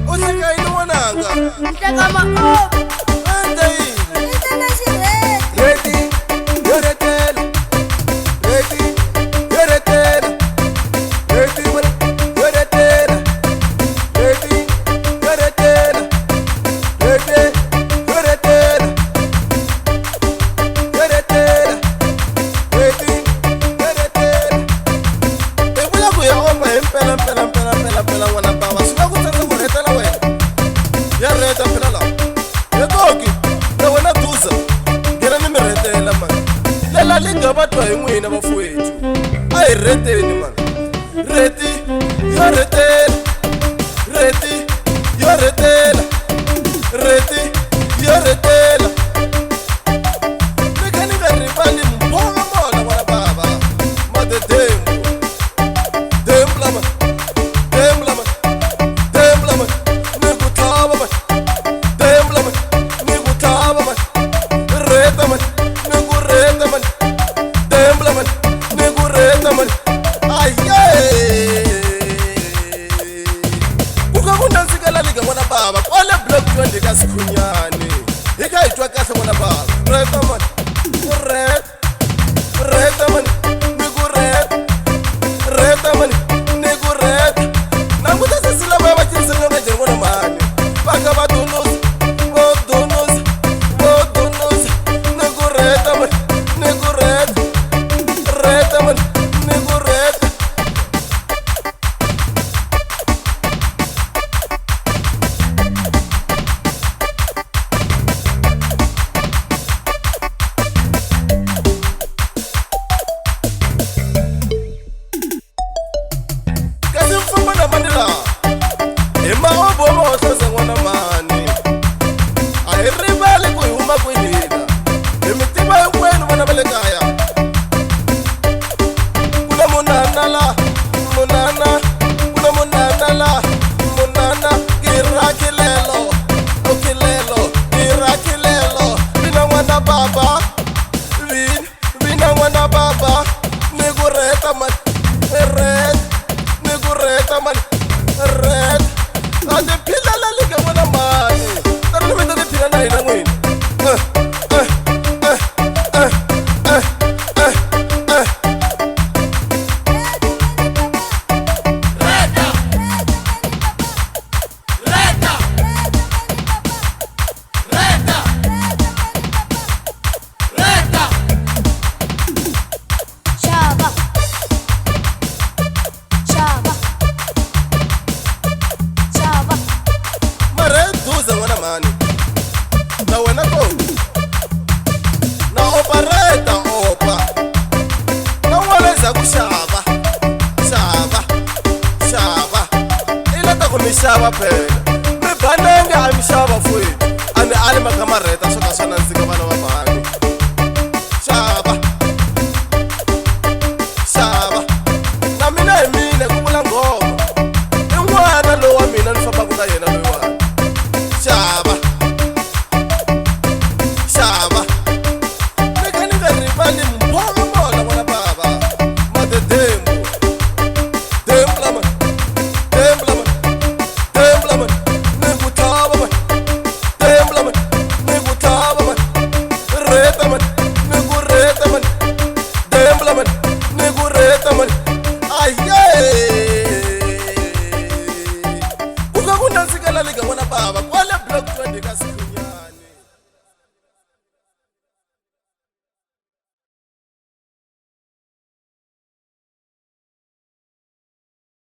Uhleka yini wananga? Nhleka ma-op. Wenza yini? Into lesireti. Ready? Yoretela. Ready? Yoretela. Ready? Yoretela. Ready? Yoretela. Ready? Yoretela. Yoretela. Ready? Yoretela. Ebuya kuya opa impela wana baba. Sina kuthatha kuretela wena. Ya reta phela la. Yekoki. Na wena duza. Ngena ni miretela man. Lela linga batwa hi n'wina bafowethu. A hi reteni man. Reti yo retela. Reti yo retela. Reti yo retela. Nika ni nga rivali mbonga mona wana baba. Mate dembu. Dembla man. Dembla man. Dembla man. Niku thava man. Dembla man. Niku thava man. Reta man. Niku reta man. Dembla man. Niku reta man. Aye. Kuka kunanzikela liga wana baba. Kwale block 20 ka Sikhunyani. Ika hitwa kahle wana baba. Reta man. Reta. Reta man. Niku reta. Reta man. Niku reta. Nakuta sisila baba kinsenga ka jengwana mani. Baka badunuza. Bodunuza. Bodunuza. Niku reta man. Niku reta. Reta man. Niku reta. Kasi mfumba na mandela. Ema obomo ohlose ngwana mani. Ayirivali ku huma ku hina. Emitima hinkwenu vana va le kaya. Kuna munana la. Munana. Kuna munana la. Munana. Kirakilelo. Okilelo. Kirakilelo. Vina n'wana baba. Vina n'wana baba. Niku reta man. Reta. Niku reta man. Reta. Ati phila la liga n'wana mani. Tara ni vita ni phila na hina n'wina. Chava. Chava. Chava. Mare duza n'wana mani. Na wena koti. Na opereta opa. Na n'wana za ku xava. Xava. Xava. I lata ku mi xava phela. Mi banenge a mi xava fowethu. A ni ali makamareta swo ka swa nandzika vana va mhani. Xava. Xava. Na mina hi mina ku vula nghoma. I n'wana lowu wa mina ni fambaka na yena loyiwani. Xava. Xava. Nika ni nga rivali mbonga mona n'wana baba. Mate dembu. Dembla man. Dembla man. Dembla man. Niku thava man. Dembla man. Niku thava man. Reta man. Niku reta man. Dembla man. Niku reta man. Aye. Kuka kunanzikela liga n'wana baba.